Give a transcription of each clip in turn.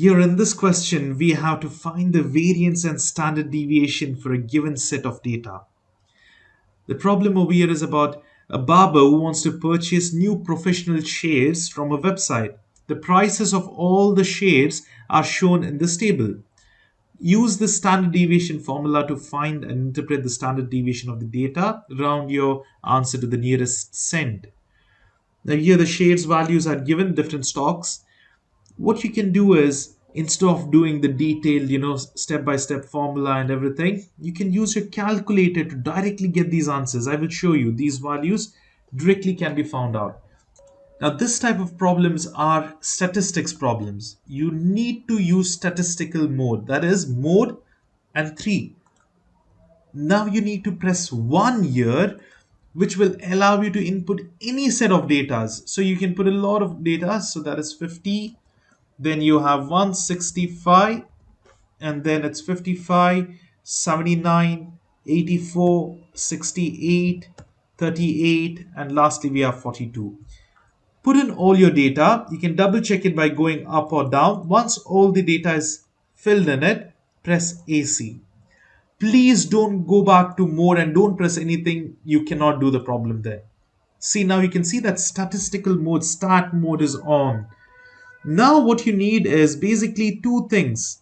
Here in this question, we have to find the variance and standard deviation for a given set of data. The problem over here is about a barber who wants to purchase new professional shares from a website. The prices of all the shares are shown in this table. Use the standard deviation formula to find and interpret the standard deviation of the data. Round your answer to the nearest cent. Now here the shares values are given, different stocks. What you can do is, instead of doing the detailed, step-by-step formula and everything, you can use your calculator to directly get these answers. I will show you these values directly can be found out. Now this type of problems are statistics problems. You need to use statistical mode, that is mode and 3. Now you need to press 1 here, which will allow you to input any set of data. So you can put a lot of data, so that is 50. Then you have 165, and then it's 55, 79, 84, 68, 38, and lastly we have 42. Put in all your data. You can double check it by going up or down. Once all the data is filled in it, press AC. Please don't go back to mode and don't press anything. You cannot do the problem there. See, now you can see that statistical mode, start mode is on. Now what you need is basically two things.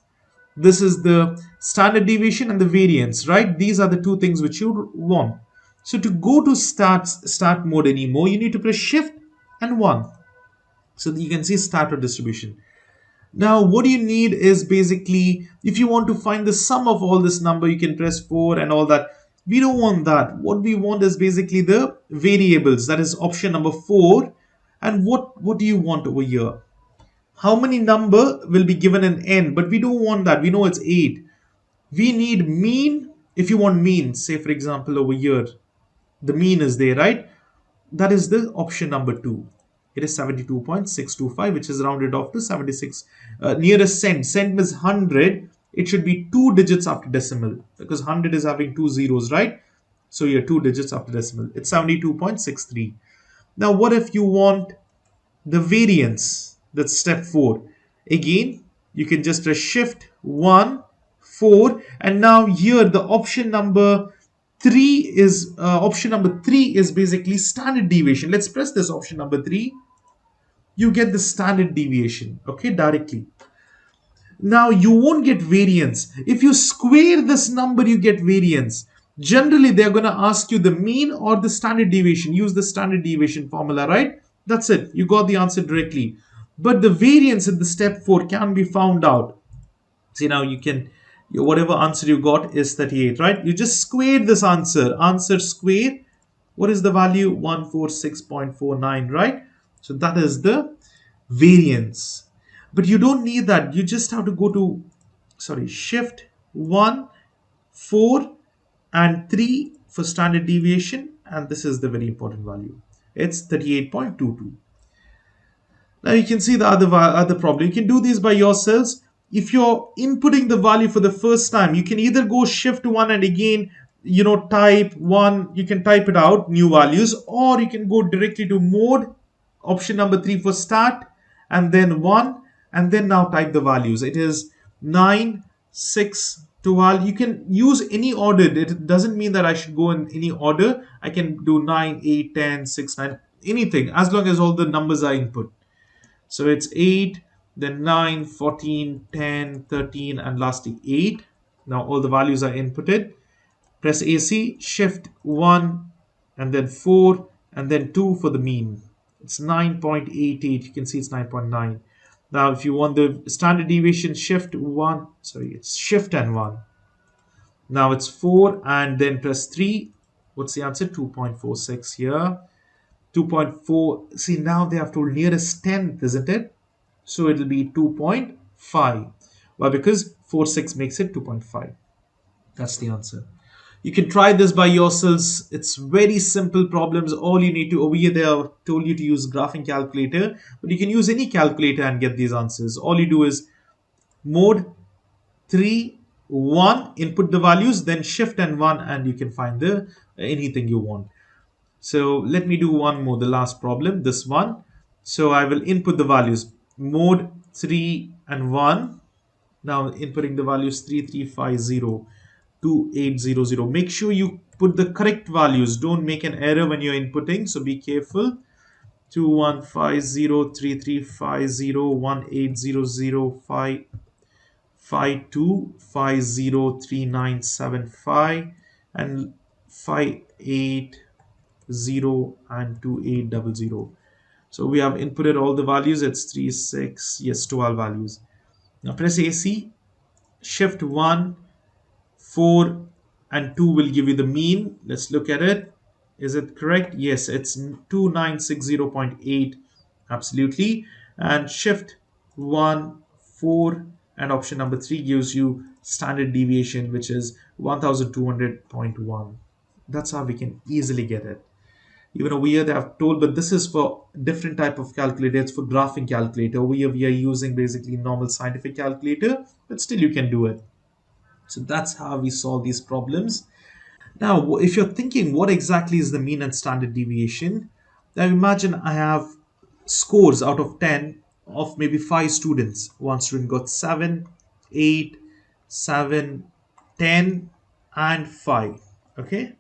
This is the standard deviation and the variance, right? These are the two things which you want. So to go to start mode anymore, you need to press shift and 1. So that you can see start or distribution. Now what you need is basically, if you want to find the sum of all this number, you can press 4 and all that. We don't want that. What we want is basically the variables, that is option number 4. And what do you want over here? How many number will be given in n? But we don't want that. We know it's 8. We need mean. If you want mean, say for example over here, the mean is there, right? That is the option number 2. It is 72.625, which is rounded off to 76. Nearest cent. Cent is 100. It should be 2 digits after decimal, because 100 is having 2 zeros, right? So you're 2 digits after decimal. It's 72.63. Now what if you want the variance? That's step 4. Again, you can just press shift 1, 4, and now here the option number 3 is basically standard deviation. Let's press this option number 3. You get the standard deviation, okay, directly. Now you won't get variance. If you square this number, you get variance. Generally, they're going to ask you the mean or the standard deviation. Use the standard deviation formula, right? That's it. You got the answer directly. But the variance in the step 4 can be found out. See, now you can, whatever answer you got is 38, right? You just squared this answer. Answer square. What is the value? 146.49, right? So that is the variance. But you don't need that. You just have to go to, shift 1, 4, and 3 for standard deviation. And this is the very important value. It's 38.22. Now you can see the other problem. You can do these by yourselves. If you're inputting the value for the first time, you can either go shift 1 and again, type 1. You can type it out, new values, or you can go directly to mode, option number 3 for start, and then 1, and then now type the values. It is 9, 6, 12. You can use any order. It doesn't mean that I should go in any order. I can do 9, 8, 10, 6, 9, anything, as long as all the numbers are input. So it's 8, then 9, 14, 10, 13, and lastly 8. Now all the values are inputted. Press AC, shift 1, and then 4, and then 2 for the mean. It's 9.88. You can see it's 9.9. Now if you want the standard deviation, shift 1. It's shift and 1. Now it's 4, and then press 3. What's the answer? 2.46 here. 2.4. See, now they have told nearest tenth, isn't it? So it'll be 2.5. Why? Because 4/6 makes it 2.5. That's the answer. You can try this by yourselves. It's very simple problems. All you need to, over here they have told you to use graphing calculator, but you can use any calculator and get these answers. All you do is mode 3, 1, input the values, then shift and 1, and you can find the anything you want. So let me do one more, the last problem, this one. So I will input the values, mode 3 and 1. Now inputting the values 3350, 2800. Make sure you put the correct values. Don't make an error when you're inputting, so be careful. 2150, 3350, 1800, 552, 503975, and 580 and 2800. So we have inputted all the values. It's 3, 6, yes, 12 values. Now press AC, shift 1, 4, and 2 will give you the mean. Let's look at it. Is it correct? Yes, it's 2960.8. Absolutely. And shift 1, 4, and option number 3 gives you standard deviation, which is 1200.1. That's how we can easily get it. Even over here they have told, but this is for different type of calculator. It's for graphing calculator. Over here we are using basically normal scientific calculator, but still you can do it. So that's how we solve these problems. Now, if you're thinking what exactly is the mean and standard deviation, now imagine I have scores out of 10 of maybe 5 students. One student got 7, 8, 7, 10, and 5. Okay.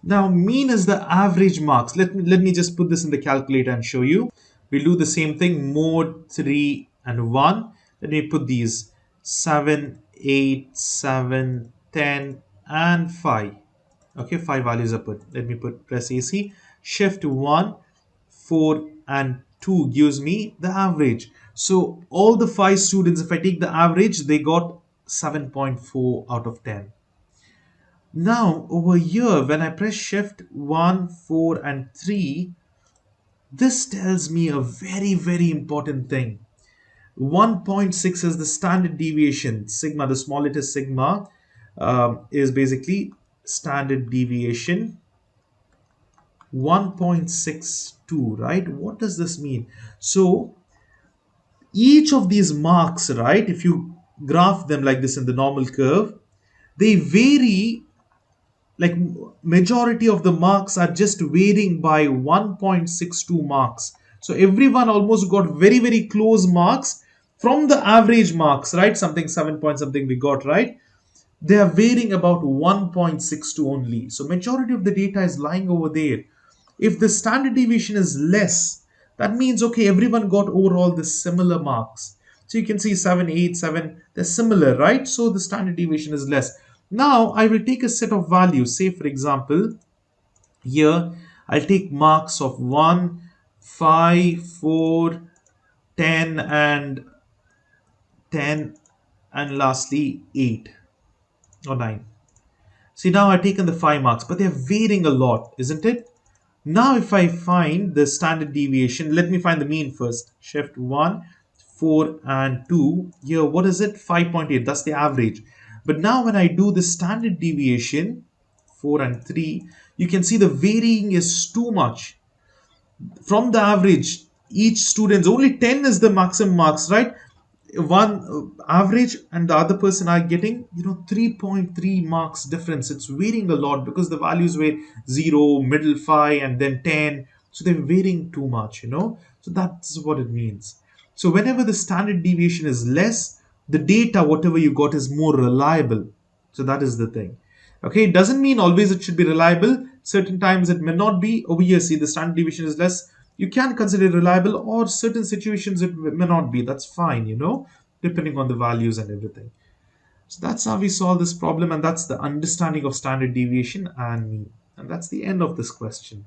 Now, mean is the average marks. Let me just put this in the calculator and show you. We'll do the same thing, mode 3 and 1. Let me put these 7, 8, 7, 10, and 5. Okay, 5 values are put. Let me press AC. Shift 1, 4, and 2 gives me the average. So all the 5 students, if I take the average, they got 7.4 out of 10. Now over here, when I press shift 1, 4, and 3, this tells me a very important thing. 1.6 is the standard deviation. Sigma, the small letter sigma, is basically standard deviation. 1.62, right? What does this mean? So each of these marks, right, if you graph them like this in the normal curve, they vary. Like majority of the marks are just varying by 1.62 marks. So everyone almost got very close marks from the average marks, right? Something 7 point something we got, right? They are varying about 1.62 only. So majority of the data is lying over there. If the standard deviation is less, that means okay, everyone got overall the similar marks. So you can see 7, 8, 7, they're similar, right? So the standard deviation is less. Now I will take a set of values. Say for example, here I'll take marks of 1, 5, 4, 10, and 10, and lastly 8 or 9. See, now I've taken the 5 marks, but they're varying a lot, isn't it? Now if I find the standard deviation, let me find the mean first. Shift 1, 4, and 2. Here, what is it? 5.8. That's the average. But now when I do the standard deviation, 4 and 3, you can see the varying is too much. From the average, each student's only 10 is the maximum marks, right? One average and the other person are getting 3.3 marks difference. It's varying a lot because the values were 0, middle 5, and then 10, so they're varying too much. So that's what it means. So whenever the standard deviation is less, the data whatever you got is more reliable. So that is the thing. Okay, it doesn't mean always it should be reliable. Certain times it may not be. Over here, see, the standard deviation is less. You can consider it reliable, or certain situations it may not be. That's fine, depending on the values and everything. So that's how we solve this problem, and that's the understanding of standard deviation and mean. And that's the end of this question.